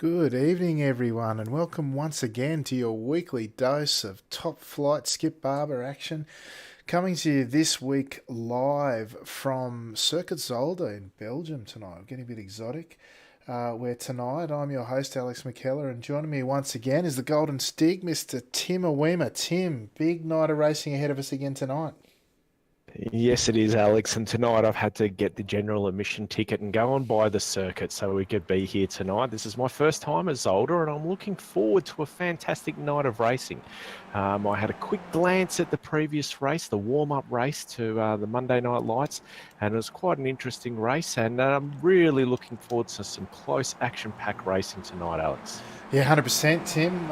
Good evening, everyone, and welcome once again to your weekly dose of top flight Skip Barber action. Coming to you this week live from Circuit Zolder in Belgium tonight. We're getting a bit exotic. Where tonight I'm your host, Alex McKellar, and joining me once again is the Golden Stig, Mr. Tim Awema. Tim, big night of racing ahead of us again tonight. Yes, it is, Alex. And tonight I've had to get the general admission ticket and go on by the circuit so we could be here tonight. This is my first time at Zolder, and I'm looking forward to a fantastic night of racing. I had a quick glance at the previous race, the warm-up race to the Monday Night Lights, and it was quite an interesting race. And I'm really looking forward to some close action-packed racing tonight, Alex. Yeah, 100%, Tim.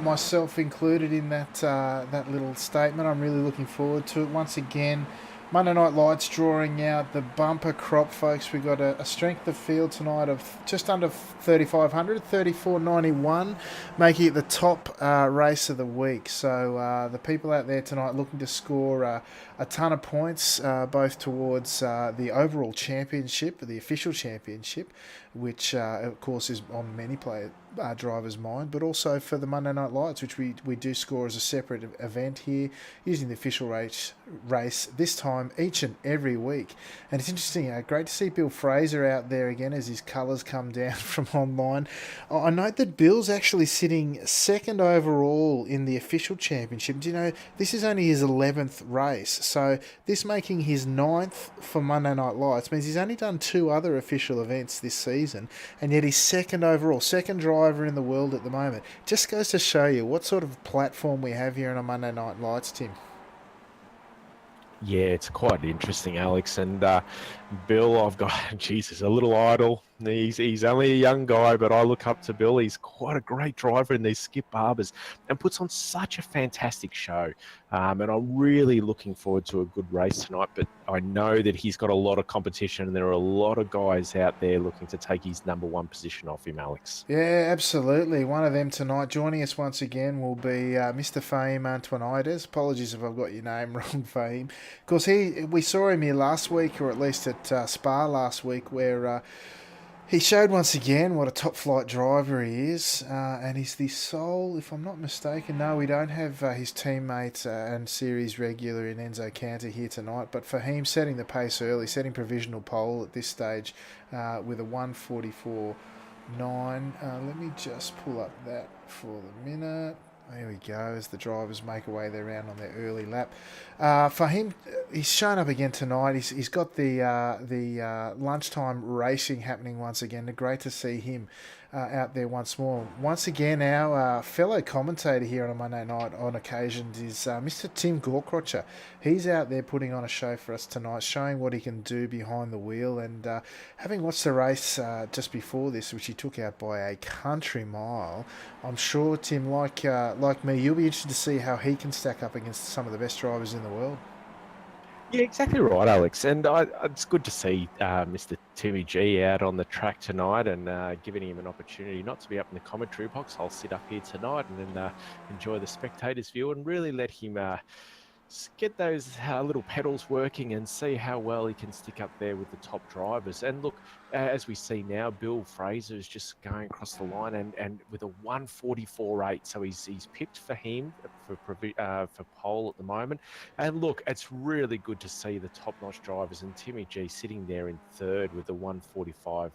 Myself included in that little statement. I'm really looking forward to it. Once again, Monday Night Lights drawing out the bumper crop, folks. We've got a strength of field tonight of just under 3,500, 3,491, making it the top race of the week. So the people out there tonight looking to score a ton of points, both towards the overall championship, the official championship, which of course is on many drivers' mind, but also for the Monday Night Lights, which we do score as a separate event here, using the official race this time each and every week. And it's interesting, great to see Bill Fraser out there again as his colours come down from online. I note that Bill's actually sitting second overall in the official championship. Do you know, this is only his 11th race, so this making his 9th for Monday Night Lights means he's only done 2 other official events this season, and yet he's second overall, second driver in the world at the moment. Just goes to show you what sort of platform we have here on a Monday Night Lights, Tim. Yeah, it's quite interesting, Alex. And Bill, I've got, Jesus, a little idol. He's only a young guy, but I look up to Bill. He's quite a great driver in these Skip Barbers and puts on such a fantastic show. And I'm really looking forward to a good race tonight. But I know that he's got a lot of competition, and there are a lot of guys out there looking to take his number 1 position off him, Alex. Yeah, absolutely. One of them tonight. Joining us once again will be Mr. Fahim Antoinides. Apologies if I've got your name wrong, Fahim. Of course, we saw him here last week, or at least at Spa last week, where he showed once again what a top flight driver he is, and he's the sole, if I'm not mistaken, no, we don't have his teammate and series regular in Enzo Cantor here tonight, but for him setting the pace early, setting provisional pole at this stage with a 144.9. Let me just pull up that for the minute. There we go, as the drivers make away their round on their early lap. For him, he's shown up again tonight. He's got the lunchtime racing happening once again. Great to see him out there once more. Once again, our fellow commentator here on a Monday night on occasions is Mr. Tim Gorkrocher. He's out there putting on a show for us tonight, showing what he can do behind the wheel. And having watched the race just before this, which he took out by a country mile, I'm sure, Tim, like me, you'll be interested to see how he can stack up against some of the best drivers in the world. Yeah, exactly right, Alex. And it's good to see Mr. Timmy G out on the track tonight and giving him an opportunity not to be up in the commentary box. I'll sit up here tonight and then enjoy the spectators' view and really let him get those little pedals working and see how well he can stick up there with the top drivers. And look, as we see now, Bill Fraser is just going across the line and with a 144.8, so he's pipped for him for pole at the moment. And look, it's really good to see the top-notch drivers and Timmy G sitting there in third with the 145.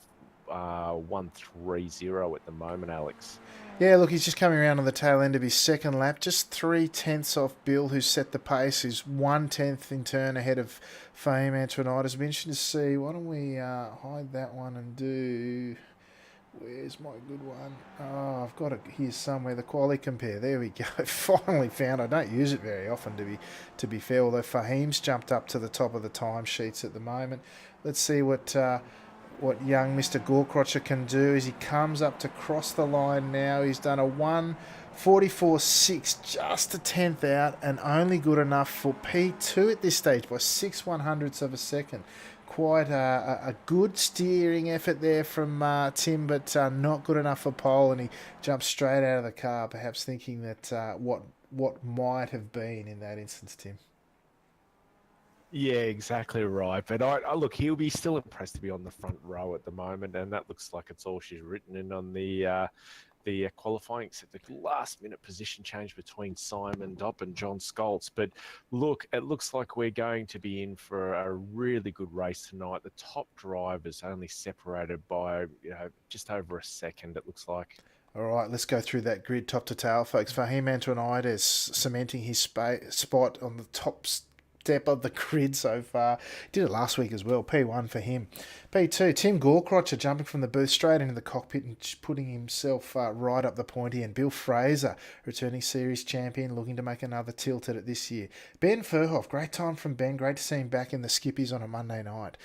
130 at the moment, Alex. Yeah, look, he's just coming around on the tail end of his second lap, just 3/10 off Bill, who set the pace. He's 1/10 in turn ahead of Fame Antoinides. It'll be interesting to see. Why don't we hide that one and do... Where's my good one? Oh, I've got it here somewhere. The quality compare. There we go. Finally found. I don't use it very often, to be fair. Although Fahim's jumped up to the top of the timesheets at the moment. Let's see what young Mr. Gorkrocher can do as he comes up to cross the line now. He's done a 144.6, just a tenth out, and only good enough for P2 at this stage by 6/100ths of a second. Quite a good steering effort there from Tim, but not good enough for pole, and he jumps straight out of the car, perhaps thinking that what might have been in that instance, Tim. Yeah, exactly right. But I look, he'll be still impressed to be on the front row at the moment, and that looks like it's all she's written in on the qualifying, except the last minute position change between Simon Dopp and John Scholz. But look, it looks like we're going to be in for a really good race tonight. The top drivers only separated by just over a second. It looks like. All right, let's go through that grid top to tail, folks. Fahim Antoinides cementing his spot on the top step of the grid so far. Did it last week as well. P1 for him. P2, Tim Gorcrotcher jumping from the booth straight into the cockpit and putting himself right up the pointy. And Bill Fraser, returning series champion, looking to make another tilt at it this year. Ben Furhoff, great time from Ben. Great to see him back in the skippies on a Monday night.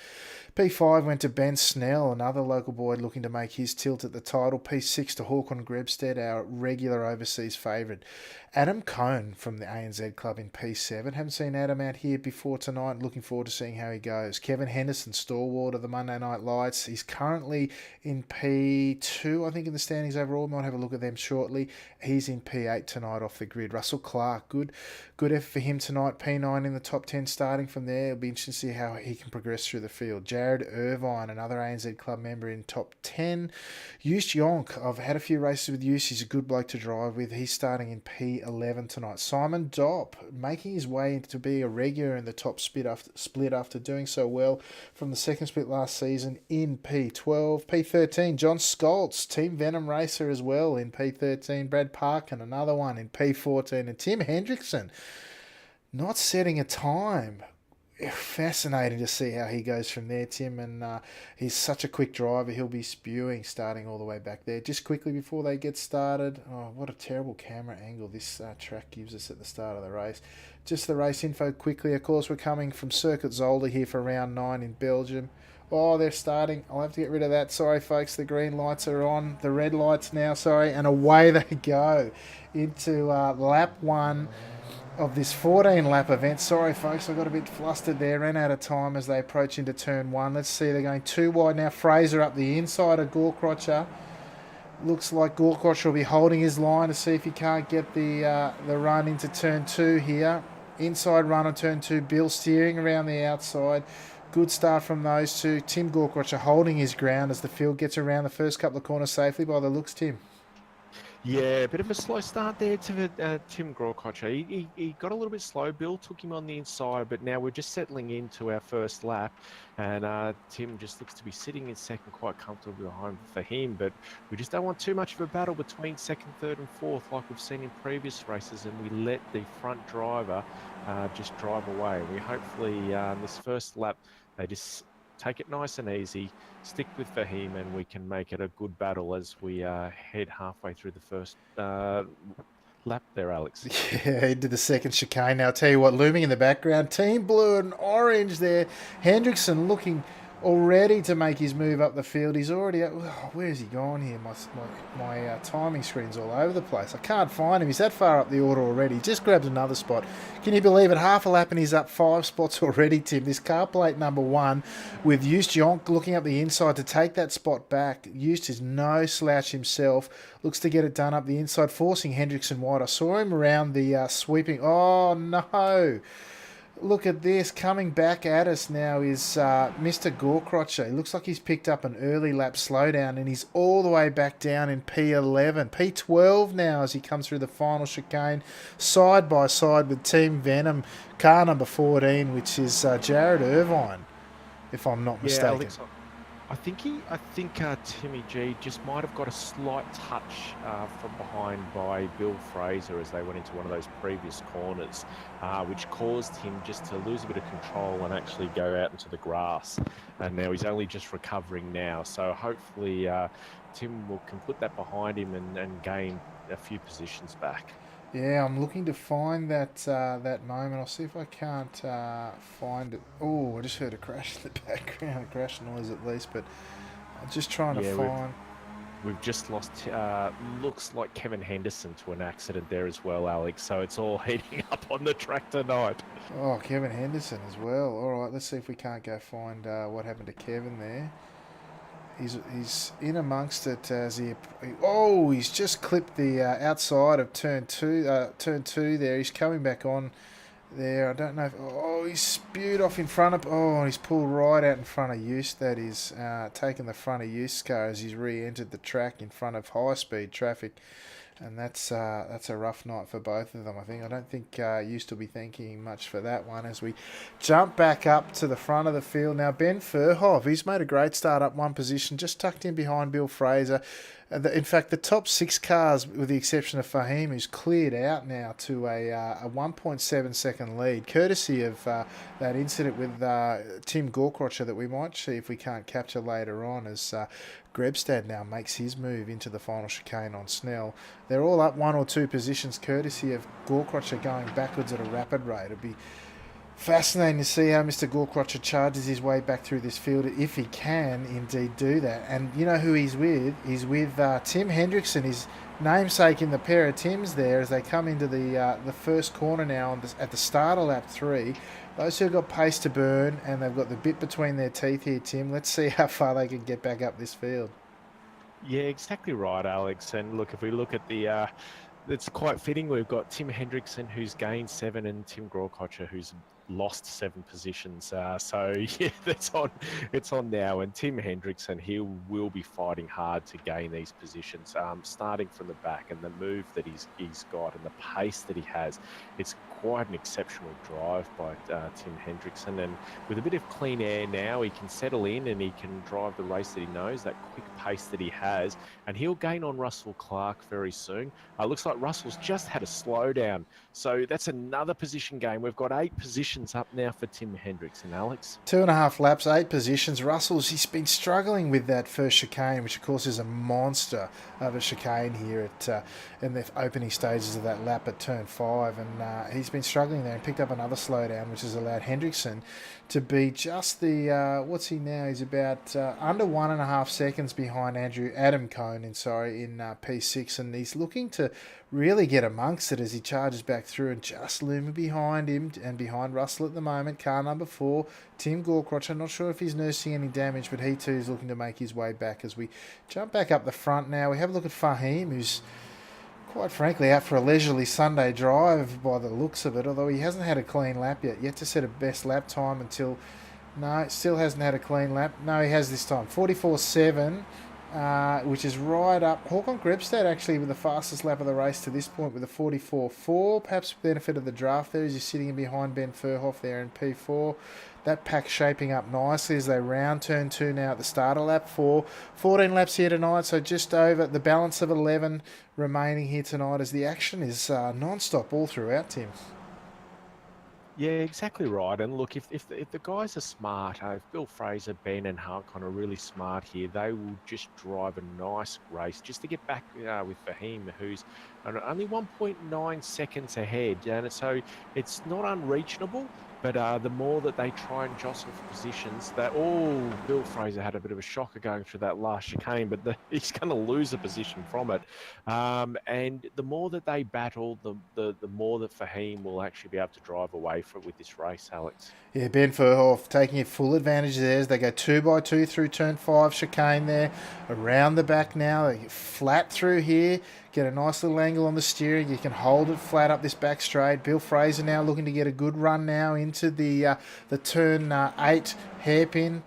P5 went to Ben Snell, another local boy looking to make his tilt at the title. P6 to Hawkon Grebstead, our regular overseas favourite. Adam Cohn from the ANZ Club in P7. Haven't seen Adam out here before tonight. Looking forward to seeing how he goes. Kevin Henderson, stalwart of the Monday Night Lights. He's currently in P2, I think, in the standings overall. Might have a look at them shortly. He's in P8 tonight off the grid. Russell Clark, good effort for him tonight. P9 in the top 10 starting from there. It'll be interesting to see how he can progress through the field. Jared Irvine, another ANZ Club member in top 10. Use Yonk, I've had a few races with Use. He's a good bloke to drive with. He's starting in P11 tonight. Simon Dopp, making his way to be a regular in the top split after doing so well from the second split last season in P12. P13, John Scholz, Team Venom racer as well in P13. Brad Parkin, another one in P14. And Tim Hendrickson, not setting a time. Fascinating to see how he goes from there, Tim, and he's such a quick driver. He'll be spewing starting all the way back there. Just quickly before they get started, oh, what a terrible camera angle this track gives us at the start of the race. Just the race info quickly. Of course, we're coming from Circuit Zolder here for round 9 in Belgium. Oh, they're starting. I'll have to get rid of that. Sorry, folks. The green lights are on. The red lights now, sorry. And away they go into lap 1 of this 14-lap event. Sorry, folks, I got a bit flustered there. Ran out of time as they approach into turn 1. Let's see, they're going too wide now. Fraser up the inside of Gorcrotcher. Looks like Gorcrotcher will be holding his line to see if he can't get the run into turn 2 here. Inside run on turn 2. Bill steering around the outside. Good start from those two. Tim Gorcrotcher holding his ground as the field gets around the first couple of corners safely by the looks, Tim. Yeah, a bit of a slow start there to Tim Gorcrotcher. He got a little bit slow. Bill took him on the inside, but now we're just settling into our first lap, and Tim just looks to be sitting in second quite comfortably behind for him, but we just don't want too much of a battle between second, third and fourth like we've seen in previous races, and we let the front driver just drive away. We hopefully, this first lap, they just take it nice and easy, stick with Fahim, and we can make it a good battle as we head halfway through the first lap there, Alex. Yeah, into the second chicane. Now, I'll tell you what, looming in the background, Team Blue and Orange there. Hendrickson looking already to make his move up the field. He's already... where's he gone here? My timing screen's all over the place. I can't find him. He's that far up the order already. He just grabbed another spot. Can you believe it? Half a lap and he's up 5 spots already, Tim. This car plate number 1 with Just Jonk looking up the inside to take that spot back. Just is no slouch himself. Looks to get it done up the inside, forcing Hendrickson wide. I saw him around the sweeping... Oh, no! Look at this. Coming back at us now is Mr. Gorcrotcher. It looks like he's picked up an early lap slowdown and he's all the way back down in P11. P12 now as he comes through the final chicane side by side with Team Venom, car number 14, which is Jared Irvine, if I'm not mistaken. Alex, I think Timmy G just might have got a slight touch from behind by Bill Fraser as they went into one of those previous corners, which caused him just to lose a bit of control and actually go out into the grass. And now he's only just recovering now. So hopefully Tim can put that behind him and gain a few positions back. Yeah, I'm looking to find that that moment. I'll see if I can't find it. Oh, I just heard a crash in the background, a crash noise at least, but I'm just trying to find... We've just lost, looks like Kevin Henderson to an accident there as well, Alex, so it's all heating up on the track tonight. Oh, Kevin Henderson as well. All right, let's see if we can't go find what happened to Kevin there. He's in amongst it as he's just clipped the outside of turn two there. He's coming back on there. I don't know if... Oh, he's spewed off in front of... Oh, he's pulled right out in front of Use, that is. Taking the front of Use car as he's re-entered the track in front of high-speed traffic. And that's a rough night for both of them, I think. I don't think Used will be thanking much for that one as we jump back up to the front of the field. Now, Ben Furhoff, he's made a great start up one position, just tucked in behind Bill Fraser. In fact, the top 6 cars, with the exception of Fahim, who's cleared out now to a 1.7 second lead, courtesy of that incident with Tim Gorkrocher that we might see if we can't capture later on as Grebstad now makes his move into the final chicane on Snell. They're all up 1 or 2 positions, courtesy of Gorkrocher going backwards at a rapid rate. It'll be fascinating to see how Mr. Gorkrocher charges his way back through this field, if he can indeed do that. And you know who he's with? He's with Tim Hendrickson, his namesake in the pair of Tims there, as they come into the first corner now at the start of lap 3. Those who have got pace to burn, and they've got the bit between their teeth here, Tim. Let's see how far they can get back up this field. Yeah, exactly right, Alex. And look, if we look at the, it's quite fitting. We've got Tim Hendrickson, who's gained 7, and Tim Gorkrocher, who's lost 7 positions. So yeah, it's on now. And Tim Hendrickson, he will be fighting hard to gain these positions, starting from the back, and the move that he's got and the pace that he has. It's quite an exceptional drive by Tim Hendrickson, and with a bit of clean air now, he can settle in and he can drive the race that he knows, that quick pace that he has, and he'll gain on Russell Clark very soon. Looks like Russell's just had a slowdown, so that's another position gain. We've got 8 positions up now for Tim Hendrickson, Alex. 2.5 laps, 8 positions. He's been struggling with that first chicane, which of course is a monster of a chicane here in the opening stages of that lap at turn 5, and he's been struggling there and picked up another slowdown, which has allowed Hendrickson to be just the what's he now? He's about under 1.5 seconds behind Adam Cohn in P6, and he's looking to really get amongst it as he charges back through and just looming behind him and behind Russell at the moment. Car number 4, Tim Gorkrocher. I'm not sure if he's nursing any damage, but he too is looking to make his way back as we jump back up the front now. We have a look at Fahim, who's quite frankly out for a leisurely Sunday drive by the looks of it, although he hasn't had a clean lap yet to set a best lap time until... No, still hasn't had a clean lap. No, he has this time. 44.7, which is right up. Håkon Grebstad actually with the fastest lap of the race to this point with a 44.4. Perhaps benefit of the draft there as he's sitting in behind Ben Furhoff there in P4. That pack's shaping up nicely as they round turn 2 now at the start of lap 4. 14 laps here tonight, so just over the balance of 11 remaining here tonight as the action is non-stop all throughout, Tim. Yeah, exactly right. And look, if the guys are smart, if Bill Fraser, Ben and Harkon are really smart here, they will just drive a nice race just to get back with Fahim, who's only 1.9 seconds ahead. And so it's not unreachable, but the more that they try and jostle for positions, Bill Fraser had a bit of a shocker going through that last chicane, but he's going to lose a position from it. And the more that they battle, the more that Fahim will actually be able to drive away with this race, Alex. Yeah, Ben Furhoff taking full advantage there as they go 2x2 through turn 5 chicane there. Around the back now, they get flat through here, get a nice little angle on the steering. You can hold it flat up this back straight. Bill Fraser now looking to get a good run now into the turn 8 hairpin.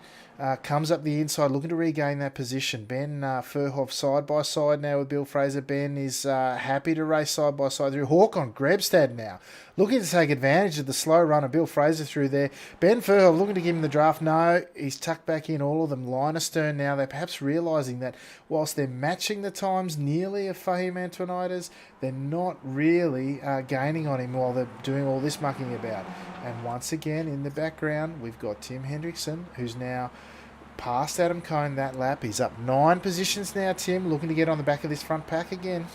Comes up the inside, looking to regain that position. Ben Furhoff side by side now with Bill Fraser. Ben is happy to race side by side through. Håkon Grebstad now looking to take advantage of the slow run of Bill Fraser through there. Ben Furhoff looking to give him the draft. No, he's tucked back in, all of them line astern now. They're perhaps realising that whilst they're matching the times nearly of Fahim Antonides, they're not really gaining on him while they're doing all this mucking about. And once again, in the background, we've got Tim Hendrickson, who's now past Adam Cohn that lap. He's up 9 positions now, Tim, looking to get on the back of this front pack again.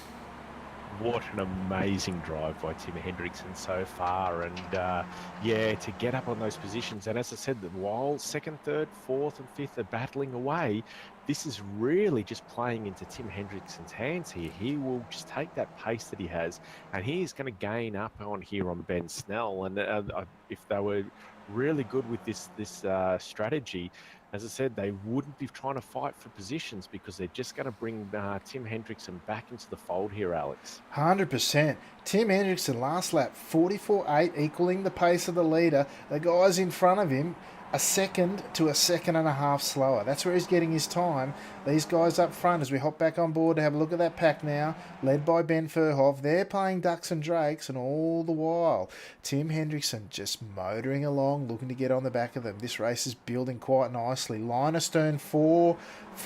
What an amazing drive by Tim Hendrickson so far. And to get up on those positions. And as I said, while 2nd, 3rd, 4th and 5th are battling away, this is really just playing into Tim Hendrickson's hands here. He will just take that pace that he has, and he is going to gain up on here on Ben Snell. And if they were really good with this strategy. As I said, they wouldn't be trying to fight for positions because they're just going to bring Tim Hendrickson back into the fold here, Alex. 100%. Tim Hendrickson last lap 44.8, equaling the pace of the leader. The guys in front of him a second to a second and a half slower. That's where he's getting his time. These guys up front, as we hop back on board to have a look at that pack now, led by Ben Furhoff, they're playing ducks and drakes, and all the while, Tim Hendrickson just motoring along, looking to get on the back of them. This race is building quite nicely. Line astern, four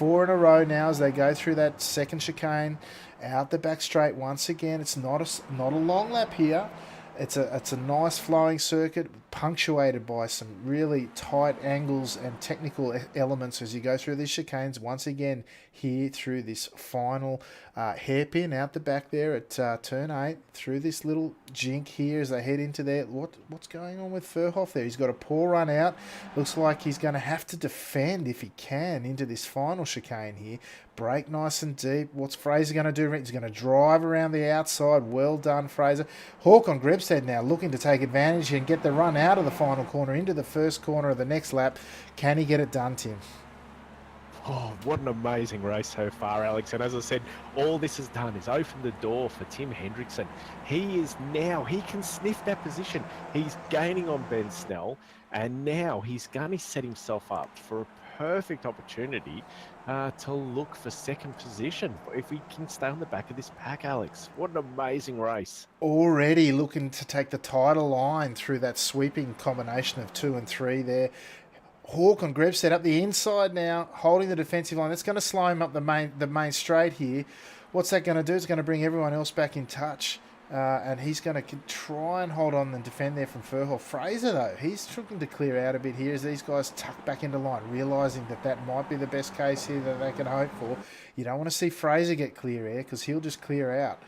in a row now as they go through that second chicane. Out the back straight once again. It's not a long lap here. It's a nice flowing circuit, punctuated by some really tight angles and technical elements as you go through these chicanes. Once again, here through this final hairpin out the back there at turn 8, through this little jink here as they head into there. What's going on with Furhoff there? He's got a poor run out. Looks like he's going to have to defend if he can into this final chicane here. Brake nice and deep. What's Fraser going to do? He's going to drive around the outside. Well done, Fraser. Hawk on Grebstead now looking to take advantage and get the run out of the final corner into the first corner of the next lap. Can he get it done, Tim? Oh, what an amazing race so far, Alex. And as I said, all this has done is open the door for Tim Hendrickson. He can sniff that position. He's gaining on Ben Snell, and now he's going to set himself up for a perfect opportunity to look for second position if he can stay on the back of this pack, Alex. What an amazing race. Already looking to take the title line through that sweeping combination of 2 and 3 there. Hawk on Grebstead up the inside now, holding the defensive line. That's going to slow him up the main straight here. What's that going to do? It's going to bring everyone else back in touch. And he's going to try and hold on and defend there from Furhoff. Fraser, though, he's looking to clear out a bit here as these guys tuck back into line, realising that might be the best case here that they can hope for. You don't want to see Fraser get clear air because he'll just clear out.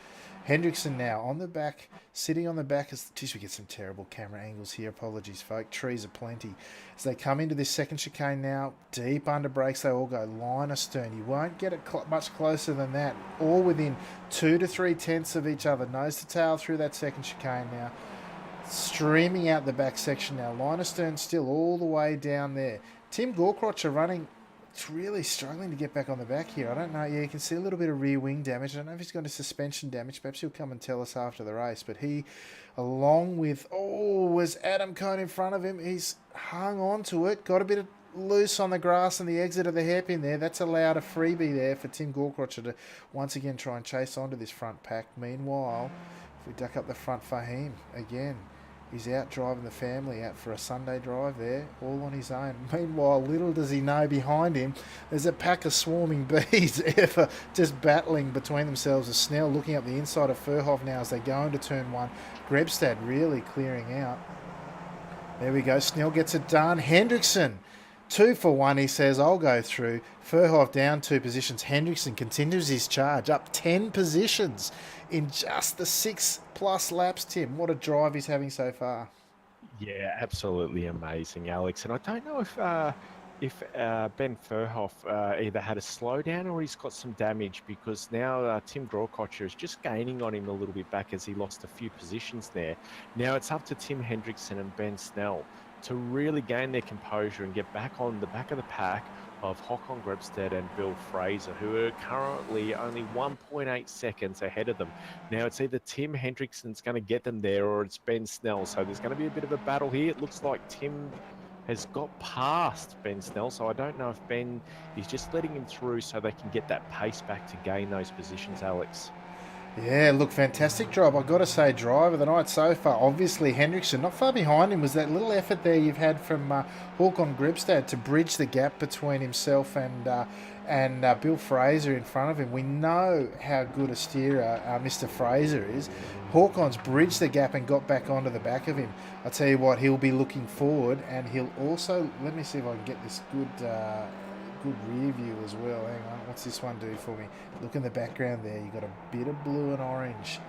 Hendrickson now on the back, sitting on the back. Geez, we get some terrible camera angles here. Apologies, folk. Trees are plenty. As they come into this second chicane now, deep under brakes, they all go line astern. You won't get it much closer than that. All within 2 to 3 tenths of each other. Nose to tail through that second chicane now. Streaming out the back section now. Line astern still all the way down there. Tim Gorkrotcher running. It's really struggling to get back on the back here. I don't know. Yeah, you can see a little bit of rear wing damage. I don't know if he's got a suspension damage. Perhaps he'll come and tell us after the race. But he, along with, was Adam Cohn in front of him. He's hung on to it. Got a bit of loose on the grass and the exit of the hairpin there. That's allowed a freebie there for Tim Gorkrotcher to once again try and chase onto this front pack. Meanwhile, if we duck up the front, Fahim again. He's out driving the family out for a Sunday drive there, all on his own. Meanwhile, little does he know behind him, there's a pack of swarming bees ever just battling between themselves. As Snell looking up the inside of Furhoff now as they go into turn 1. Grebstad really clearing out. There we go. Snell gets it done. Hendrickson, 2 for 1, he says, I'll go through. Furhoff down 2 positions. Hendrickson continues his charge, up 10 positions in just the 6+ laps, Tim. What a drive he's having so far. Yeah, absolutely amazing, Alex. And I don't know if Ben Furhoff either had a slowdown or he's got some damage, because now Tim Gorkrotcher is just gaining on him a little bit back as he lost a few positions there. Now it's up to Tim Hendrickson and Ben Snell to really gain their composure and get back on the back of the pack of Håkon Grebstead and Bill Fraser, who are currently only 1.8 seconds ahead of them. Now, it's either Tim Hendrickson's going to get them there or it's Ben Snell. So there's going to be a bit of a battle here. It looks like Tim has got past Ben Snell, so I don't know if Ben is just letting him through so they can get that pace back to gain those positions, Alex. Yeah, look, fantastic job. I've got to say, driver of the night so far. Obviously, Hendrickson, not far behind him, was that little effort there you've had from Håkon Grebstad to bridge the gap between himself and Bill Fraser in front of him. We know how good a steerer Mr. Fraser is. Håkon's bridged the gap and got back onto the back of him. I tell you what, he'll be looking forward, and he'll also, let me see if I can get this good rear view as well. Hang on, what's this one do for me? Look in the background there. You've got a bit of blue and orange.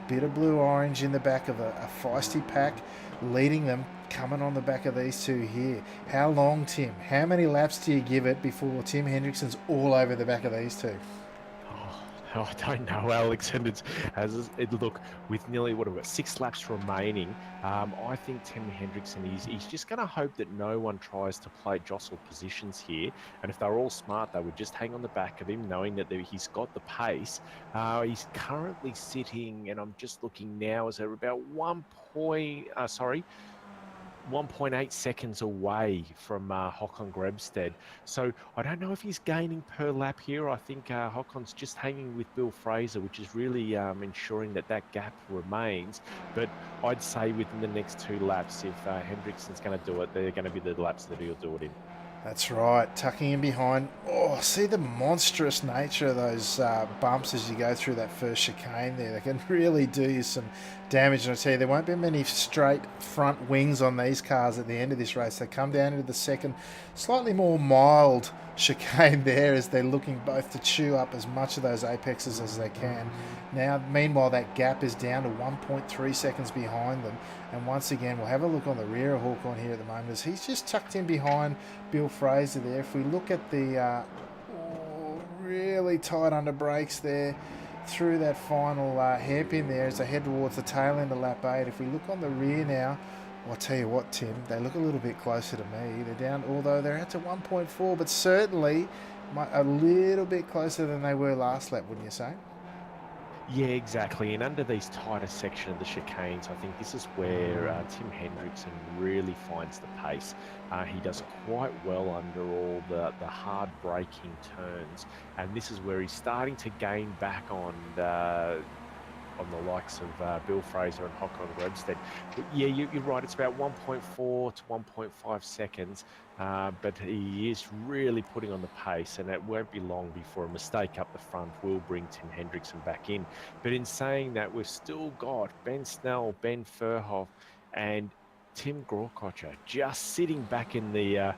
Bit of blue-orange in the back of a feisty pack, leading them, coming on the back of these two here. How long, Tim? How many laps do you give it before Tim Hendrickson's all over the back of these two? I don't know, Alex, and look, with nearly what about 6 laps remaining. I think Tim Hendrickson he's just going to hope that no one tries to play jostle positions here, and if they're all smart, they would just hang on the back of him, knowing that he's got the pace. He's currently sitting, and I'm just looking now, is there about 1.8 seconds away from Håkon Grebsted. So I don't know if he's gaining per lap here. I think Håkon's just hanging with Bill Fraser, which is really ensuring that that gap remains. But I'd say within the next 2 laps, if Hendrickson's going to do it, they're going to be the laps that he'll do it in. That's right, tucking in behind. Oh, see the monstrous nature of those bumps as you go through that first chicane there. They can really do you some damage. And I tell you, there won't be many straight front wings on these cars at the end of this race. They come down into the second, slightly more mild chicane there as they're looking both to chew up as much of those apexes as they can. Now, meanwhile, that gap is down to 1.3 seconds behind them. And once again, we'll have a look on the rear of Hawkon here at the moment as he's just tucked in behind Bill Fraser there. If we look at the really tight under brakes there through that final hairpin there as they head towards the tail end of lap 8. If we look on the rear now, I'll tell you what, Tim, they look a little bit closer to me. They're down, although they're out to 1.4, but certainly a little bit closer than they were last lap, wouldn't you say? Yeah, exactly. And under these tighter section of the chicanes, I think this is where Tim Hendrickson really finds the pace. He does quite well under all the hard braking turns, and this is where he's starting to gain back on the likes of Bill Fraser and Håkon Grebsted. But yeah, you're right. It's about 1.4 to 1.5 seconds, but he is really putting on the pace, and it won't be long before a mistake up the front will bring Tim Hendrickson back in. But in saying that, we've still got Ben Snell, Ben Furhoff, and Tim Gorkocher just sitting back in the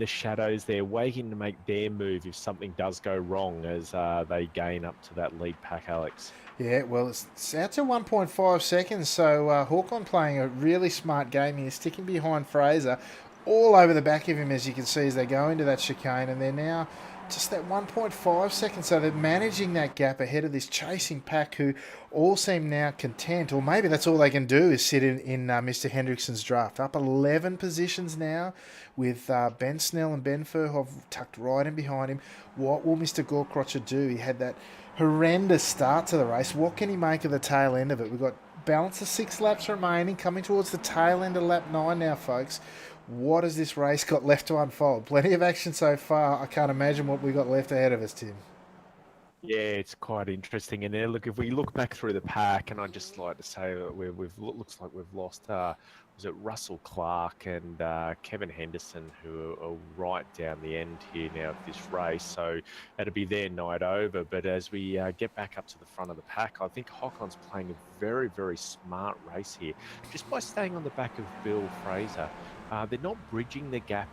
shadows there, waiting to make their move if something does go wrong as they gain up to that lead pack, Alex. Yeah, well, it's out to 1.5 seconds, so Hawkon playing a really smart game here, sticking behind Fraser, all over the back of him, as you can see, as they go into that chicane, and they're now just that 1.5 seconds, so they're managing that gap ahead of this chasing pack who all seem now content, or maybe that's all they can do is sit in Mr. Hendrickson's draft. Up 11 positions now with Ben Snell and Ben Furhoff tucked right in behind him. What will Mr. Gorkrocher do? He had that horrendous start to the race. What can he make of the tail end of it? We've got balance of 6 laps remaining, coming towards the tail end of lap 9 now, folks. What has this race got left to unfold? Plenty of action so far. I can't imagine what we got left ahead of us, Tim. Yeah, it's quite interesting. And there, look, if we look back through the pack, and I'd just like to say that looks like we've lost. Was it Russell Clark and Kevin Henderson, who are right down the end here now of this race? So it'll be their night over. But as we get back up to the front of the pack, I think Håkon's playing a very, very smart race here, just by staying on the back of Bill Fraser. They're not bridging the gap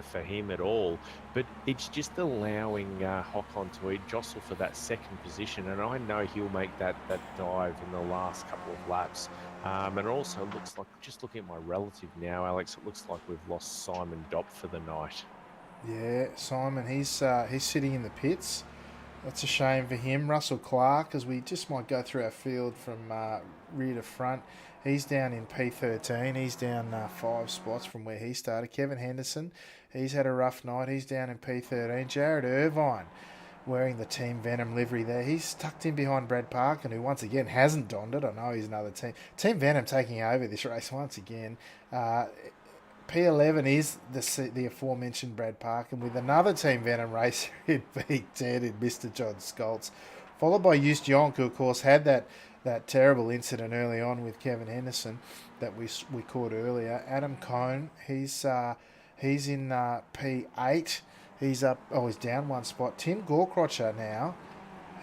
for him at all, but it's just allowing Håkon to jostle for that second position, and I know he'll make that dive in the last couple of laps. And it also looks like, just looking at my relative now, Alex, it looks like we've lost Simon Dopp for the night. Yeah, Simon, he's sitting in the pits. That's a shame for him. Russell Clark, as we just might go through our field from rear to front, he's down in P13. He's down 5 spots from where he started. Kevin Henderson, he's had a rough night. He's down in P13. Jared Irvine, wearing the Team Venom livery there. He's tucked in behind Brad Parkin, who once again hasn't donned it. I know he's another team. Team Venom taking over this race once again. P11 is the aforementioned Brad Parkin with another Team Venom racer in P10 in Mr. John Scholz, followed by Just Jonk, who of course had that terrible incident early on with Kevin Henderson that we caught earlier. Adam Cohn, he's in P8. He's up. Oh, he's down 1 spot. Tim Gorkrocher now.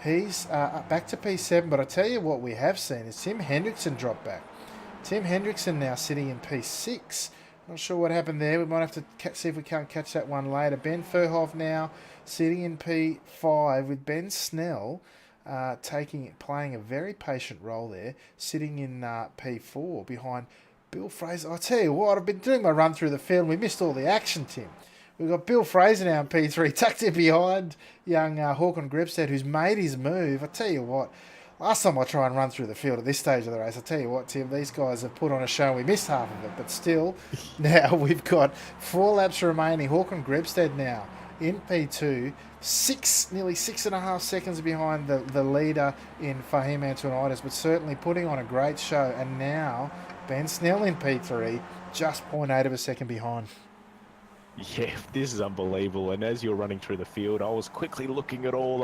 He's back to P7. But I tell you what we have seen is Tim Hendrickson drop back. Tim Hendrickson now sitting in P6. Not sure what happened there. We might have to see if we can't catch that one later. Ben Furhoff now sitting in P5 with Ben Snell playing a very patient role there, sitting in P4 behind Bill Fraser. I tell you what, I've been doing my run through the field. We missed all the action, Tim. We've got Bill Fraser now in P3, tucked in behind young Hawkon Grebstead, who's made his move. I tell you what, last time I try and run through the field at this stage of the race, I tell you what, Tim, these guys have put on a show. We missed half of it, but still, now we've got 4 laps remaining. Hawkon Grebstead now in P2, nearly 6.5 seconds behind the leader in Fahim Antonides, but certainly putting on a great show. And now Ben Snell in P3, just 0.8 of a second behind. Yeah, this is unbelievable. And as you're running through the field, I was quickly looking at all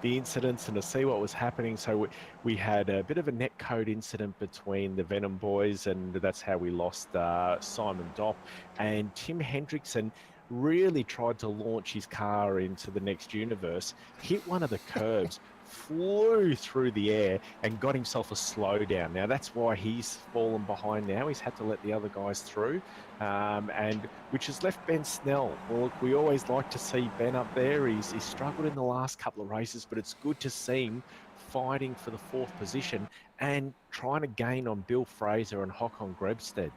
the incidents and to see what was happening. So we had a bit of a net code incident between the Venom boys, and that's how we lost Simon Dopp. And Tim Hendrickson really tried to launch his car into the next universe, hit one of the curbs, flew through the air and got himself a slowdown. Now that's why he's fallen behind now. He's had to let the other guys through, and which has left Ben Snell. Well, look, we always like to see Ben up there. He's struggled in the last couple of races, but it's good to see him fighting for the 4th position and trying to gain on Bill Fraser and Hawkon Grebstead.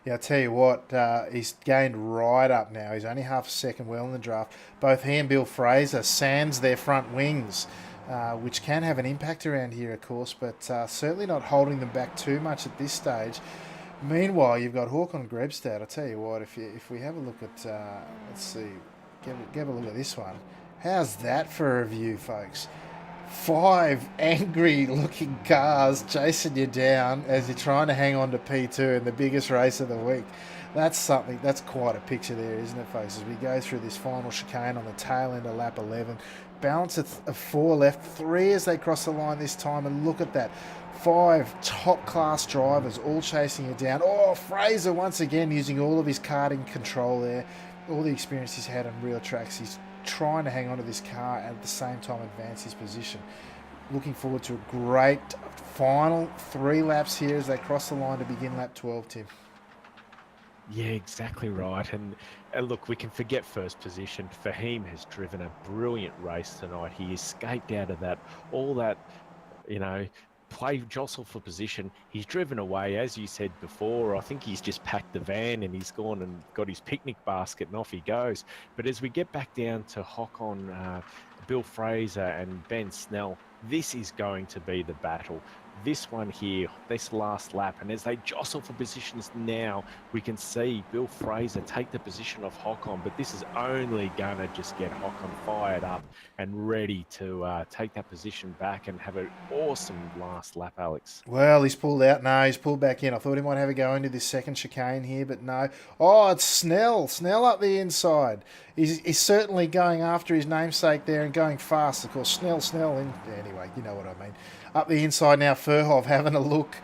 Yeah, I'll tell you what, he's gained right up now. He's only half a second well in the draft. Both he and Bill Fraser sands their front wings, which can have an impact around here, of course, but certainly not holding them back too much at this stage. Meanwhile, you've got Hawkon Grebstead. I'll tell you what, if we have a look at, let's see, give a look at this one. How's that for a view, folks? 5 angry-looking cars chasing you down as you're trying to hang on to P2 in the biggest race of the week. That's quite a picture there, isn't it, folks? As we go through this final chicane on the tail end of lap 11. Balance of 4 left, 3 as they cross the line this time, and look at that. 5 top-class drivers all chasing you down. Oh, Fraser once again using all of his karting control there, all the experience he's had on real tracks. He's trying to hang on to this car and at the same time advance his position. Looking forward to a great final 3 laps here as they cross the line to begin lap 12, Tim. Yeah, exactly right. And look, we can forget first position. Fahim has driven a brilliant race tonight. He escaped out of that, all that, play jostle for position. He's driven away, as you said before. I think he's just packed the van and he's gone and got his picnic basket and off he goes. But as we get back down to Hawkon, Bill Fraser and Ben Snell, this is going to be the battle. This one here, this last lap, and as they jostle for positions now, we can see Bill Fraser take the position of Hawkon, but this is only going to just get Hawkon fired up and ready to take that position back and have an awesome last lap, Alex. Well, he's pulled out. No, he's pulled back in. I thought he might have a go into this second chicane here, but no. Oh, it's Snell. Snell up the inside. He's certainly going after his namesake there and going fast. Of course, Snell. Anyway, you know what I mean. Up the inside now, Furhoff having a look.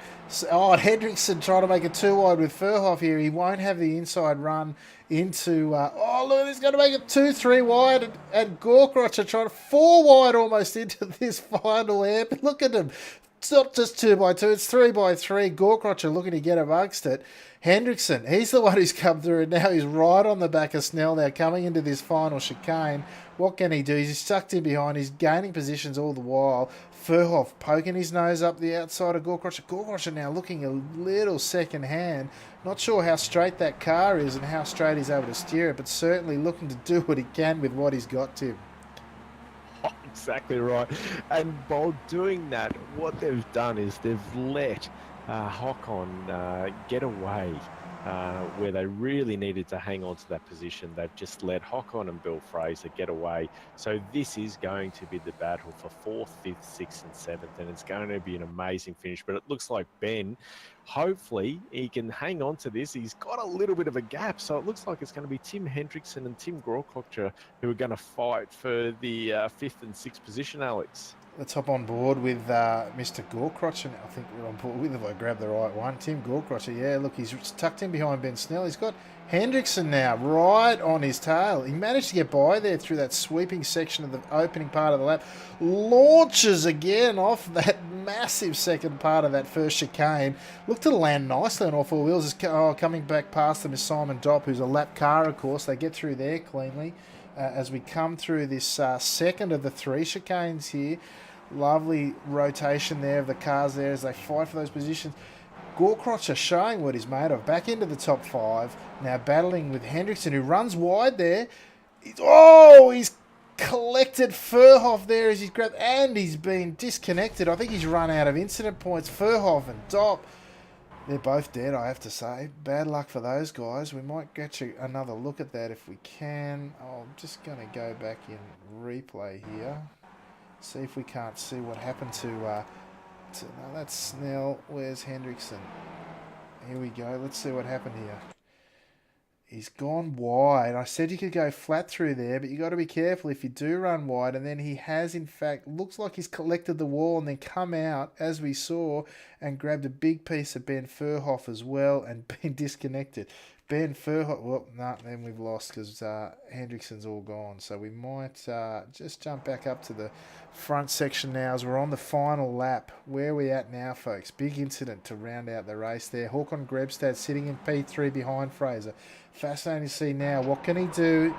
Oh, Hendrickson trying to make it 2 wide with Furhoff here. He won't have the inside run into... oh, look, he's going to make it 2-3 wide. And Gorkrotcher trying to 4 wide almost into this final air. But look at him. It's not just 2x2, it's 3x3. Gorkrotcher looking to get amongst it. Hendrickson, he's the one who's come through, and now he's right on the back of Snell now, coming into this final chicane. What can he do? He's sucked in behind. He's gaining positions all the while. Furhoff poking his nose up the outside of Gorkrotcher. Gorkrotcher now looking a little second hand. Not sure how straight that car is and how straight he's able to steer it, but certainly looking to do what he can with what he's got, Tim. Exactly right. And by doing that, what they've done is they've let Hawkon get away where they really needed to hang on to that position. They've just let Hawkon and Bill Fraser get away. So this is going to be the battle for 4th, 5th, 6th and 7th, and it's going to be an amazing finish. But it looks like Ben, hopefully he can hang on to this. He's got a little bit of a gap, so it looks like it's going to be Tim Hendrickson and Tim Gorkrotcher who are going to fight for the 5th and 6th position, Alex. Let's hop on board with Mr. Gorkrotcher. I think we're on board with, if I grab the right one. Tim Gorkrotcher, yeah, look, he's tucked in behind Ben Snell. He's got Hendrickson now right on his tail. He managed to get by there through that sweeping section of the opening part of the lap. Launches again off that massive second part of that first chicane. Looked to land nicely on all 4 wheels. Coming back past them is Simon Dopp, who's a lap car, of course. They get through there cleanly. As we come through this second of the 3 chicanes here. Lovely rotation there of the cars there as they fight for those positions. Gorkrotcher showing what he's made of. Back into the top 5. Now battling with Hendrickson, who runs wide there. He's collected Furhoff there as he's grabbed, and he's been disconnected. I think he's run out of incident points. Furhoff and Dopp, they're both dead, I have to say. Bad luck for those guys. We might get you another look at that if we can. I'm just going to go back in replay here. See if we can't see what happened to no, that's Snell. Where's Hendrickson? Here we go. Let's see what happened here. He's gone wide. I said you could go flat through there, but you got to be careful if you do run wide. And then he has, in fact, looks like he's collected the wall and then come out, as we saw, and grabbed a big piece of Ben Furhoff as well and been disconnected. Ben Furhoff, well, no, then we've lost because Hendrickson's all gone. So we might just jump back up to the front section now as we're on the final lap. Where are we at now, folks? Big incident to round out the race there. Håkon Grebstad sitting in P3 behind Fraser. Fascinating to see now. What can he do?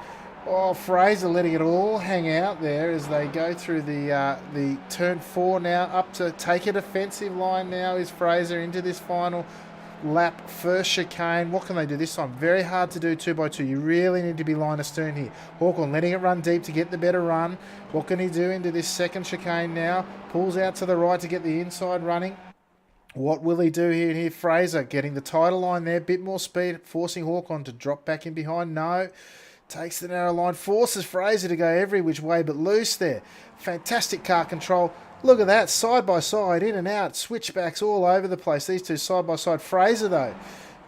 Oh, Fraser letting it all hang out there as they go through the turn 4 now. Up to take a defensive line now is Fraser into this final lap. First chicane. What can they do this time? Very hard to do 2x2. You really need to be line astern here. Håkon letting it run deep to get the better run. What can he do into this second chicane now? Pulls out to the right to get the inside running. What will he do here? Fraser getting the title line there. Bit more speed, forcing Håkon to drop back in behind. No. Takes the narrow line. Forces Fraser to go every which way but loose there. Fantastic car control. Look at that. Side by side, in and out. Switchbacks all over the place. These two side by side. Fraser, though,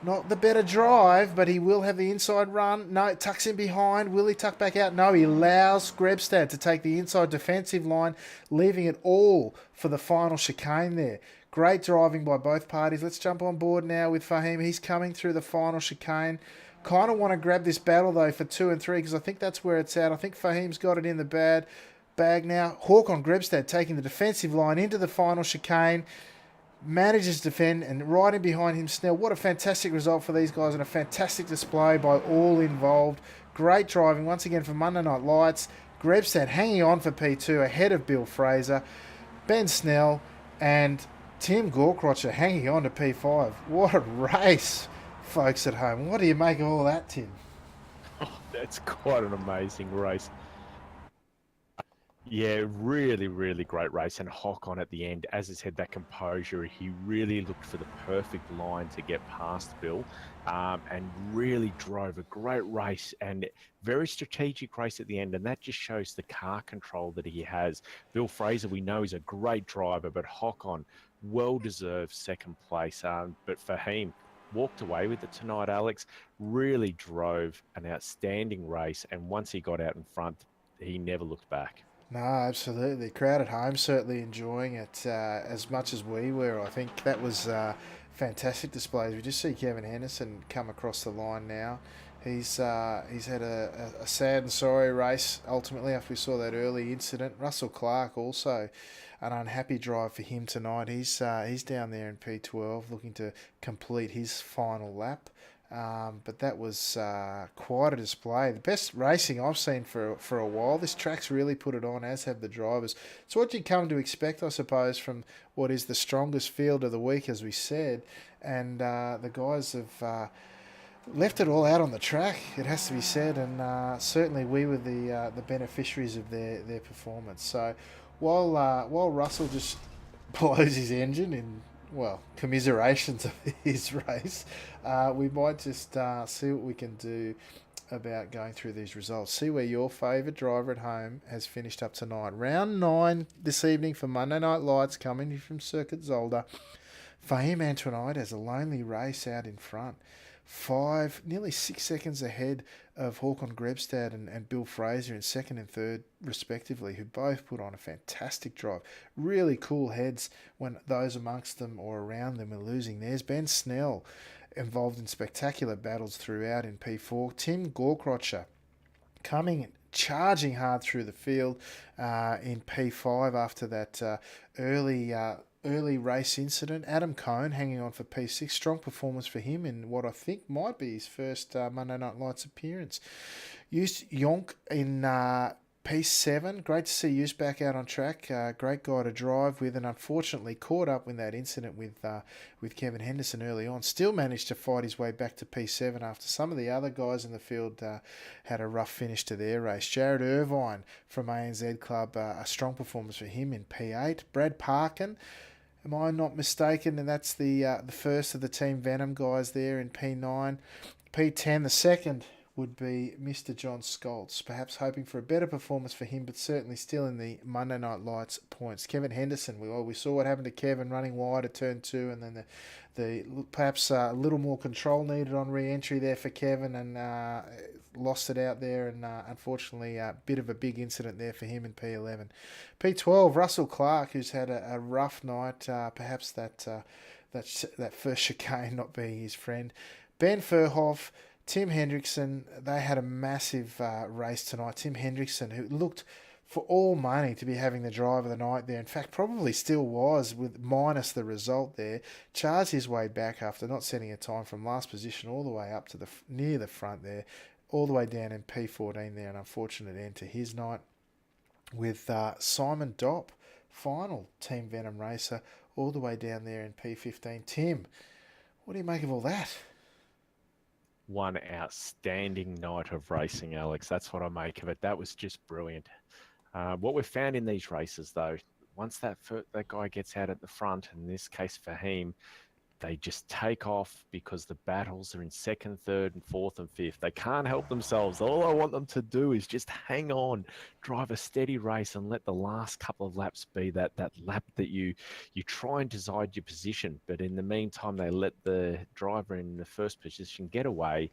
not the better drive, but he will have the inside run. No, it tucks in behind. Will he tuck back out? No, he allows Grebstad to take the inside defensive line, leaving it all for the final chicane there. Great driving by both parties. Let's jump on board now with Fahim. He's coming through the final chicane. Kind of want to grab this battle, though, for 2 and 3 because I think that's where it's at. I think Fahim's got it in the bag now. Håkon Grebstad taking the defensive line into the final chicane. Manages to defend, and right in behind him, Snell. What a fantastic result for these guys and a fantastic display by all involved. Great driving once again for Monday Night Lights. Grebstad hanging on for P2 ahead of Bill Fraser. Ben Snell and Tim Gorkrotcher hanging on to P5. What a race, folks at home. What do you make of all that, Tim? Oh, that's quite an amazing race. Yeah, really, really great race. And Håkon at the end, as he said, that composure, he really looked for the perfect line to get past Bill and really drove a great race and very strategic race at the end. And that just shows the car control that he has. Bill Fraser, we know, is a great driver, but Håkon, well-deserved second place. But Fahim walked away with it tonight, Alex. Really drove an outstanding race. And once he got out in front, he never looked back. No, absolutely. Crowd at home certainly enjoying it as much as we were. I think that was fantastic displays. We just see Kevin Henderson come across the line now. He's had a sad and sorry race ultimately after we saw that early incident. Russell Clark also an unhappy drive for him tonight. He's down there in P12 looking to complete his final lap. But that was quite a display. The best racing I've seen for a while. This track's really put it on, as have the drivers. It's what you come to expect, I suppose, from what is the strongest field of the week, as we said. And the guys have left it all out on the track, it has to be said. And certainly we were the beneficiaries of their performance. So while Russell just blows his engine in, well, commiserations of his race, we might just see what we can do about going through these results. See where your favourite driver at home has finished up tonight. Round 9 this evening for Monday Night Lights coming from Circuit Zolder. Fahim Antoinide has a lonely race out in front. Nearly 6 seconds ahead of Håkon Grebstad and Bill Fraser in second and third, respectively, who both put on a fantastic drive. Really cool heads when those amongst them or around them are losing. There's Ben Snell, involved in spectacular battles throughout in P4. Tim Gorkrotcher charging hard through the field in P5 after that early race incident. Adam Cohn hanging on for P6. Strong performance for him in what I think might be his first Monday Night Lights appearance. Used Yonk in P7, great to see you back out on track. Great guy to drive with, and unfortunately caught up in that incident with Kevin Henderson early on. Still managed to fight his way back to P7 after some of the other guys in the field had a rough finish to their race. Jared Irvine from ANZ Club, a strong performance for him in P8. Brad Parkin, am I not mistaken? And that's the first of the Team Venom guys there in P9. P10, the second would be Mr. John Scholz, perhaps hoping for a better performance for him, but certainly still in the Monday Night Lights points. Kevin Henderson, we saw what happened to Kevin running wide at turn 2, and then the perhaps a little more control needed on re-entry there for Kevin, and lost it out there, and unfortunately a bit of a big incident there for him in P11. P12, Russell Clark, who's had a rough night, perhaps that first chicane not being his friend. Ben Furhoff, Tim Hendrickson, they had a massive race tonight. Tim Hendrickson, who looked for all money to be having the drive of the night there, in fact probably still was, with minus the result there, charged his way back after not setting a time from last position all the way up to near the front there, all the way down in P14 there, an unfortunate end to his night, with Simon Dopp, final Team Venom racer, all the way down there in P15. Tim, what do you make of all that? One outstanding night of racing, Alex. That's what I make of it. That was just brilliant. What we've found in these races, though, once that guy gets out at the front, in this case Fahim, they just take off because the battles are in second, third, and fourth and fifth. They can't help themselves. All I want them to do is just hang on, drive a steady race, and let the last couple of laps be that lap that you try and decide your position. But in the meantime, they let the driver in the first position get away.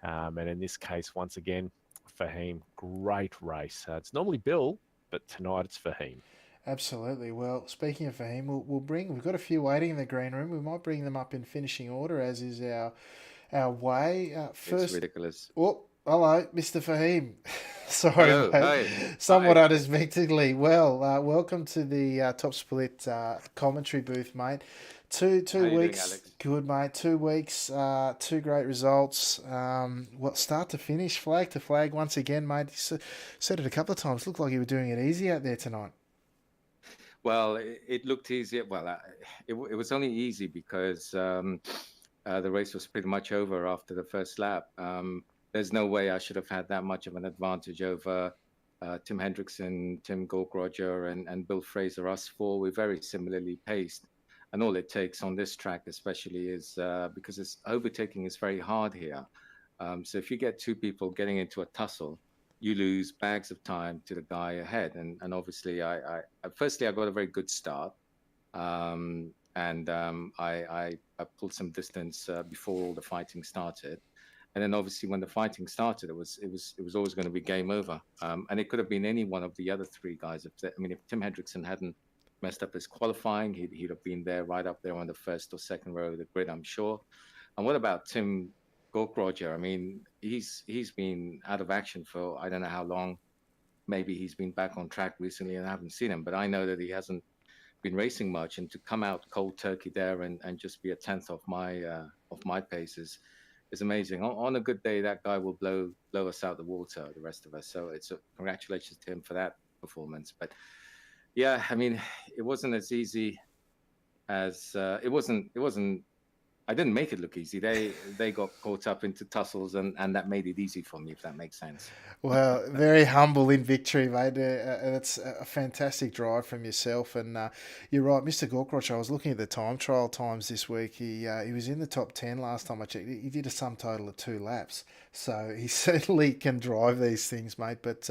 And in this case, once again, Fahim, great race. It's normally Bill, but tonight it's Fahim. Absolutely. Well, speaking of Fahim, we've got a few waiting in the green room. We might bring them up in finishing order, as is our way. First, it's ridiculous. Oh, hello, Mr. Fahim. Sorry, Hello, mate. hi. Somewhat Hi. unexpectedly. Well, welcome to the Top Split commentary booth, mate. Two How you doing, weeks. Alex? Good, mate. 2 weeks. Two great results. Start to finish, flag to flag once again, mate. You said it a couple of times. Looked like you were doing it easy out there tonight. Well, it looked easy. Well, it was only easy because the race was pretty much over after the first lap. There's no way I should have had that much of an advantage over Tim Hendrickson, Tim Gorkroger, and Bill Fraser. Us four, we're very similarly paced. And all it takes on this track especially is because overtaking is very hard here. So if you get two people getting into a tussle, you lose bags of time to the guy ahead. And obviously, firstly, I got a very good start. I pulled some distance before all the fighting started. And then obviously when the fighting started, it was always going to be game over. And it could have been any one of the other three guys. If Tim Hendrickson hadn't messed up his qualifying, he'd have been there right up there on the first or second row of the grid, I'm sure. And what about Tim Gorkroger? I mean, he's been out of action for I don't know how long. Maybe he's been back on track recently and I haven't seen him, but I know that he hasn't been racing much, and to come out cold turkey there and just be a tenth of my paces is amazing. On a good day, that guy will blow us out the water, the rest of us. So it's congratulations to him for that performance. But yeah, I mean, it wasn't as easy as it wasn't. I didn't make it look easy. They got caught up into tussles, and that made it easy for me, if that makes sense. Well, very humble in victory, mate. That's a fantastic drive from yourself. And you're right, Mr. Gorkroch, I was looking at the time trial times this week. He was in the top 10 last time I checked. He did a sum total of 2 laps. So he certainly can drive these things, mate. But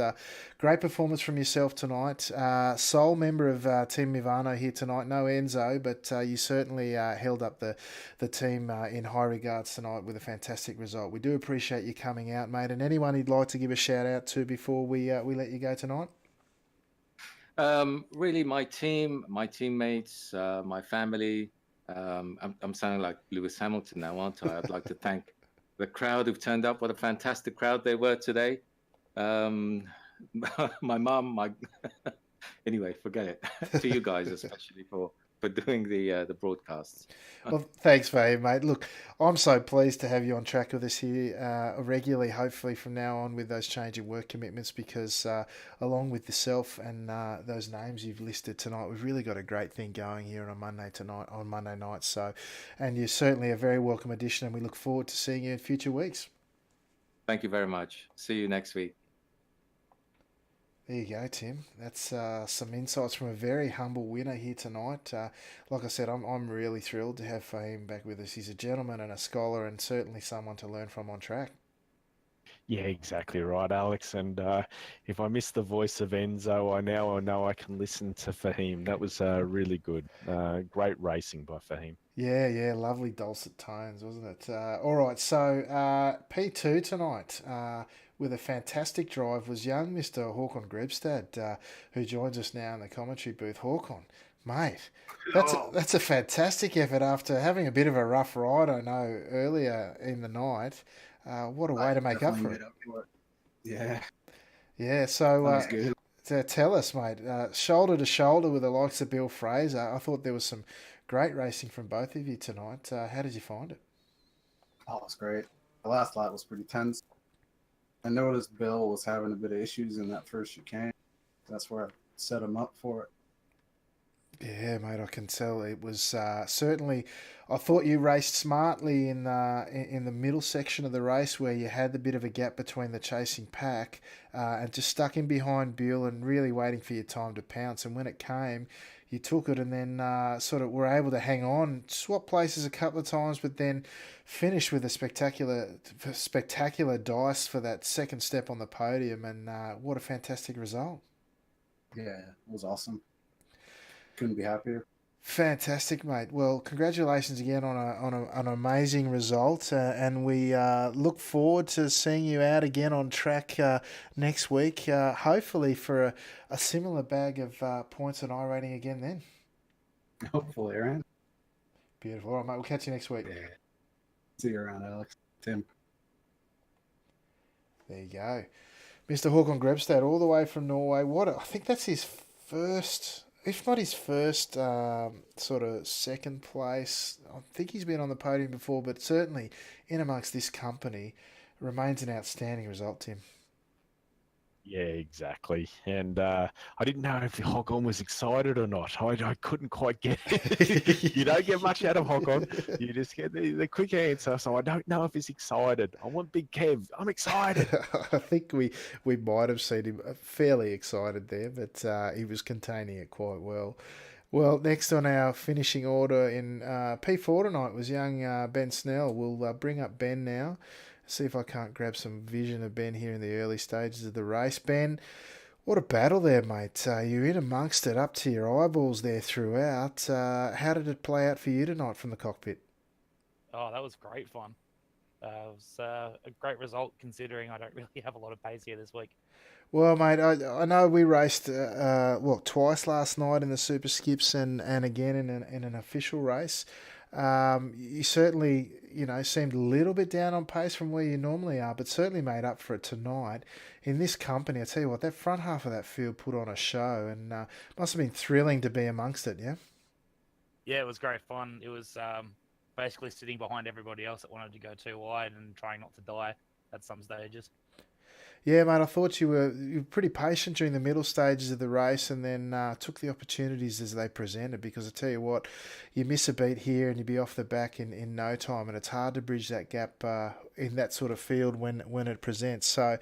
great performance from yourself tonight. Sole member of Team Mivano here tonight. No Enzo, but you certainly held up the team in high regards tonight with a fantastic result. We do appreciate you coming out, mate. And anyone you'd like to give a shout out to before we let you go tonight? Really, my team, my teammates, my family. I'm sounding like Lewis Hamilton now, aren't I? I'd like to thank the crowd who've turned up. What a fantastic crowd they were today. My mum, anyway, forget it. To you guys, especially for for doing the broadcasts. Well, thanks, Faye, mate. Look, I'm so pleased to have you on track with us here regularly, hopefully from now on with those changing work commitments because along with yourself and those names you've listed tonight, we've really got a great thing going here on Monday night. So, and you're certainly a very welcome addition and we look forward to seeing you in future weeks. Thank you very much. See you next week. There you go, Tim. That's some insights from a very humble winner here tonight. Like I said, I'm really thrilled to have Fahim back with us. He's a gentleman and a scholar and certainly someone to learn from on track. Yeah, exactly right, Alex. And if I miss the voice of Enzo, I know I can listen to Fahim. That was really good. Great racing by Fahim. Yeah, lovely dulcet tones, wasn't it? All right, so P2 tonight with a fantastic drive was young Mr. Håkon Grebstad, who joins us now in the commentary booth. Håkon, mate, that's a fantastic effort after having a bit of a rough ride, I know, earlier in the night. What a way to make up for it. Yeah, Yeah, so that was good. tell us, mate, shoulder to shoulder with the likes of Bill Fraser, I thought there was some great racing from both of you tonight. How did you find it? Oh, it was great. The last lap was pretty tense. I noticed Bill was having a bit of issues in that first chicane. That's where I set him up for it. Yeah, mate, I can tell it was certainly. I thought you raced smartly in the middle section of the race where you had the bit of a gap between the chasing pack and just stuck in behind Bill and really waiting for your time to pounce. And when it came, you took it and then sort of were able to hang on, swap places a couple of times, but then finish with a spectacular dice for that second step on the podium. And what a fantastic result! Yeah, it was awesome. Couldn't be happier. Fantastic, mate. Well, congratulations again on an amazing result, and we look forward to seeing you out again on track next week. Hopefully for a similar bag of points and iRating again then. Hopefully, right? Beautiful. All right, mate. We'll catch you next week. Yeah. See you around, Alex. Tim. There you go, Mr. Håkon Grebstad, all the way from Norway. I think that's his first. If not his first sort of second place, I think he's been on the podium before, but certainly in amongst this company remains an outstanding result, Tim. Yeah, exactly. And I didn't know if Håkon was excited or not. I couldn't quite get it. You don't get much out of Håkon. You just get the quick answer. So I don't know if he's excited. I want Big Kev. I'm excited. I think we might have seen him fairly excited there, but he was containing it quite well. Well, next on our finishing order in P4 tonight was young Ben Snell. We'll bring up Ben now. See if I can't grab some vision of Ben here in the early stages of the race. Ben, what a battle there, mate. You're in amongst it, up to your eyeballs there throughout. How did it play out for you tonight from the cockpit? Oh, that was great fun. It was a great result considering I don't really have a lot of pace here this week. Well, mate, I know we raced twice last night in the Super Skips and again in an official race. You certainly, seemed a little bit down on pace from where you normally are, but certainly made up for it tonight. In this company, I tell you what, that front half of that field put on a show and must have been thrilling to be amongst it, yeah? Yeah, it was great fun. It was basically sitting behind everybody else that wanted to go too wide and trying not to die at some stages. Yeah, mate, I thought you were pretty patient during the middle stages of the race and then took the opportunities as they presented because I tell you what, you miss a beat here and you'd be off the back in no time and it's hard to bridge that gap in that sort of field when it presents. So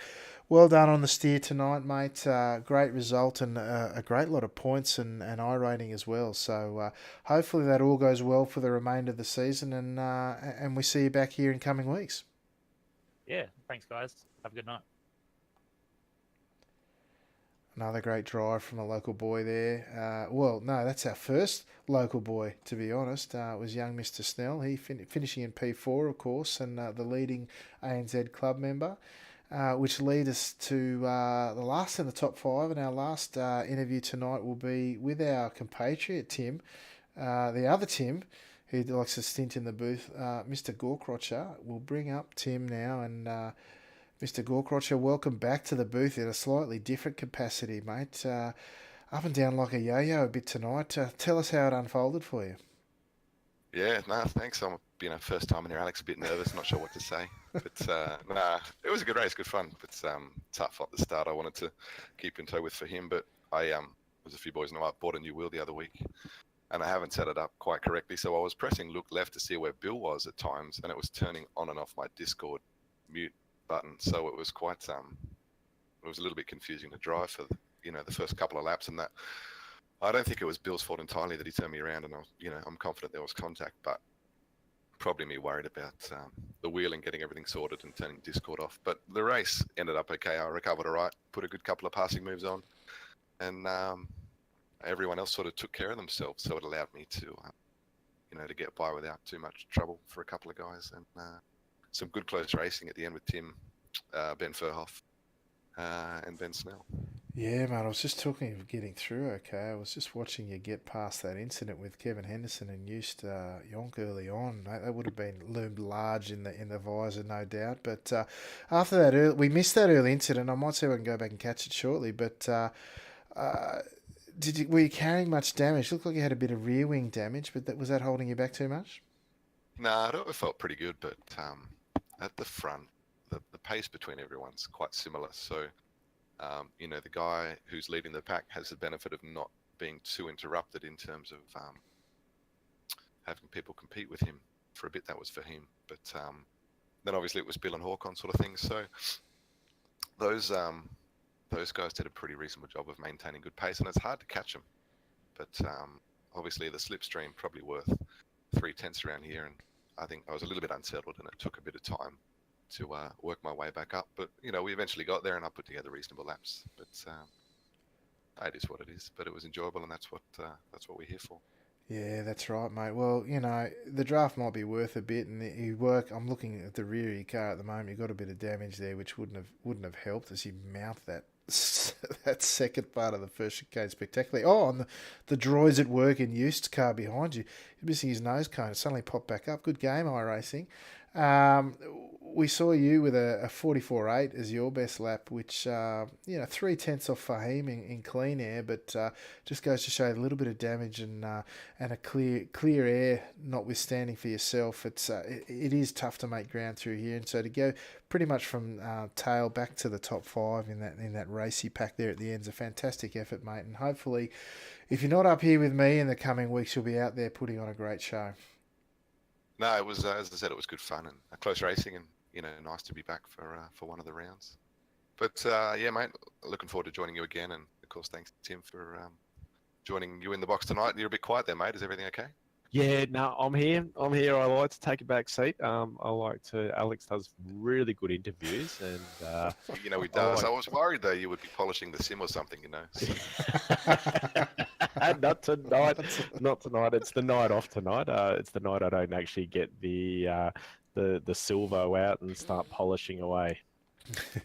well done on the steer tonight, mate. Great result and a great lot of points and iRating as well. So hopefully that all goes well for the remainder of the season and we see you back here in coming weeks. Yeah, thanks guys. Have a good night. Another great drive from a local boy there. No, that's our first local boy, to be honest. It was young Mr. Snell. He finishing in P4, of course, and the leading ANZ club member, which lead us to the last in the top five. And our last interview tonight will be with our compatriot, Tim, the other Tim, who likes to stint in the booth, Mr. Gorkrocher. We'll bring up Tim now and... Mr. Gorkrocher, welcome back to the booth in a slightly different capacity, mate. up and down like a yo-yo a bit tonight. Tell us how it unfolded for you. Yeah, no, thanks. I'm, first time in here, Alex, a bit nervous, not sure what to say. But nah, it was a good race, good fun. But tough at the start. I wanted to keep in tow with for him, but there's a few boys know I bought a new wheel the other week, and I haven't set it up quite correctly. So I was pressing look left to see where Bill was at times, and it was turning on and off my Discord mute button. So it was quite it was a little bit confusing to drive for the first couple of laps, and that I don't think it was Bill's fault entirely that he turned me around, and I'm confident there was contact, but probably me worried about the wheel and getting everything sorted and turning Discord off. But the race ended up okay. I recovered all right, put a good couple of passing moves on, and everyone else sort of took care of themselves, so it allowed me to to get by without too much trouble for a couple of guys, and some good close racing at the end with Tim, Ben Furhoff, and Ben Snell. Yeah, mate, I was just talking of getting through okay. I was just watching you get past that incident with Kevin Henderson and Eust Yonk early on. That would have been loomed large in the visor, no doubt. But after that, we missed that early incident. I might see if I can go back and catch it shortly. But were you carrying much damage? Looked like you had a bit of rear wing damage, but was that holding you back too much? No, it felt pretty good, but at the front, the pace between everyone's quite similar. So, the guy who's leading the pack has the benefit of not being too interrupted in terms of having people compete with him. For a bit, that was for him. But then obviously it was Bill and Hawk on sort of thing. So those guys did a pretty reasonable job of maintaining good pace, and it's hard to catch them. But obviously the slipstream probably worth 3/10 around here, and I think I was a little bit unsettled, and it took a bit of time to work my way back up. But we eventually got there, and I put together reasonable laps. But it is what it is. But it was enjoyable, and that's what we're here for. Yeah, that's right, mate. Well, the draft might be worth a bit, and you work. I'm looking at the rear of your car at the moment. You've got a bit of damage there, which wouldn't have helped as you mount that that second part of the first chicane spectacularly. Oh, and the droids at work in Eust's car behind you. He's missing his nose cone. It suddenly popped back up. Good game, iRacing. We saw you with a 44.8 as your best lap, which 3/10 off Fahim in clean air, but just goes to show a little bit of damage and a clear air notwithstanding for yourself. It is tough to make ground through here, and so to go pretty much from tail back to the top 5 in that racy pack there at the end is a fantastic effort, mate. And hopefully, if you're not up here with me in the coming weeks, you'll be out there putting on a great show. No, it was as I said, it was good fun and close racing, and nice to be back for one of the rounds. But yeah, mate, looking forward to joining you again, and of course, thanks Tim for joining you in the box tonight. You're a bit quiet there, mate. Is everything okay? Yeah, no, I'm here. I like to take a back seat. Alex does really good interviews, and he does. I was worried though you would be polishing the sim or something, So. Not tonight. Not tonight. It's the night off tonight. It's the night I don't actually get the silver out and start polishing away.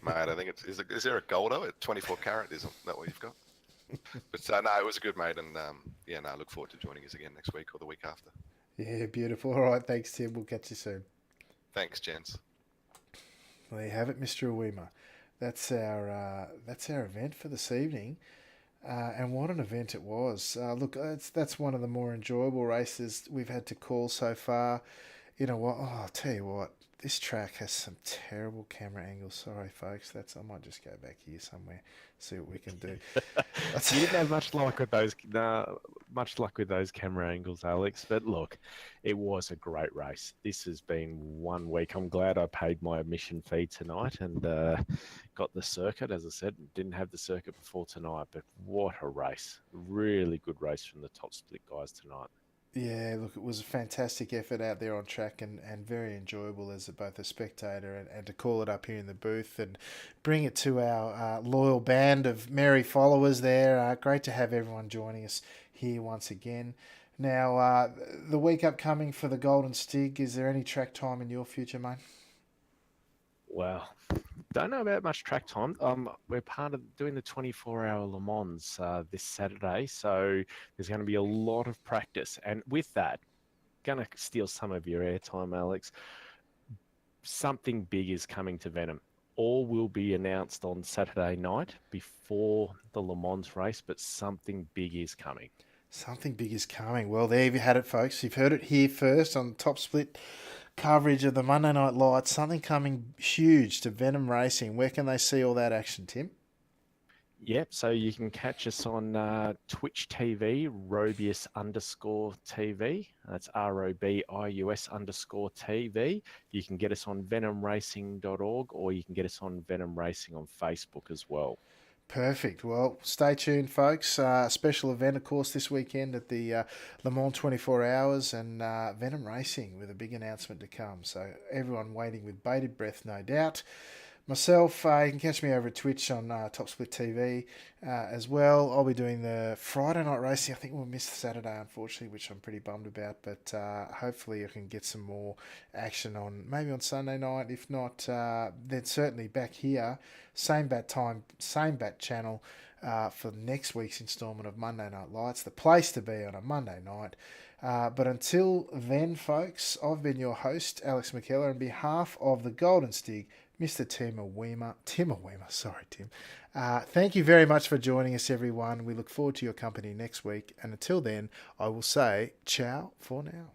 Mate, I think is there a Goldo at 24 carat? Isn't that what you've got? But no, it was a good, mate, and I look forward to joining us again next week or the week after. Yeah, beautiful. All right, thanks, Tim. We'll catch you soon. Thanks, gents. There you have it, Mr. Awima. That's our event for this evening, and what an event it was. Look, that's one of the more enjoyable races we've had to call so far. You know what? Oh, I'll tell you what. This track has some terrible camera angles. Sorry, folks. I might just go back here somewhere, see what we can do. You didn't have much luck with those camera angles, Alex. But look, it was a great race. This has been 1 week. I'm glad I paid my admission fee tonight and got the circuit. As I said, didn't have the circuit before tonight, but what a race. Really good race from the top split guys tonight. Yeah, look, it was a fantastic effort out there on track and very enjoyable as both a spectator and to call it up here in the booth and bring it to our loyal band of merry followers there. Great to have everyone joining us here once again. Now, the week upcoming for the Golden Stig, is there any track time in your future, mate? Well, don't know about much track time. We're part of doing the 24-hour Le Mans this Saturday, so there's going to be a lot of practice. And with that, going to steal some of your airtime, Alex. Something big is coming to Venom. all will be announced on Saturday night before the Le Mans race, but something big is coming. Something big is coming. Well, there you had it, folks. You've heard it here first on Top Split coverage of the Monday Night Lights. Something coming huge to Venom Racing. Where can they see all that action, Tim? Yep, so you can catch us on Twitch TV, Robius_TV. That's ROBIUS_TV. You can get us on venomracing.org, or you can get us on Venom Racing on Facebook as well. Perfect. Well, stay tuned, folks. Special event, of course, this weekend at the Le Mans 24 Hours and Venom Racing with a big announcement to come. So everyone waiting with bated breath, no doubt. Myself, you can catch me over at Twitch on Top Split TV as well. I'll be doing the Friday night racing. I think we'll miss Saturday, unfortunately, which I'm pretty bummed about. But hopefully I can get some more action on maybe on Sunday night. If not, then certainly back here, same bat time, same bat channel for next week's instalment of Monday Night Lights. The place to be on a Monday night. But until then, folks, I've been your host, Alex McKellar, on behalf of the Golden Stig, Mr. Tim Awema. Sorry, Tim. Thank you very much for joining us, everyone. We look forward to your company next week. And until then, I will say ciao for now.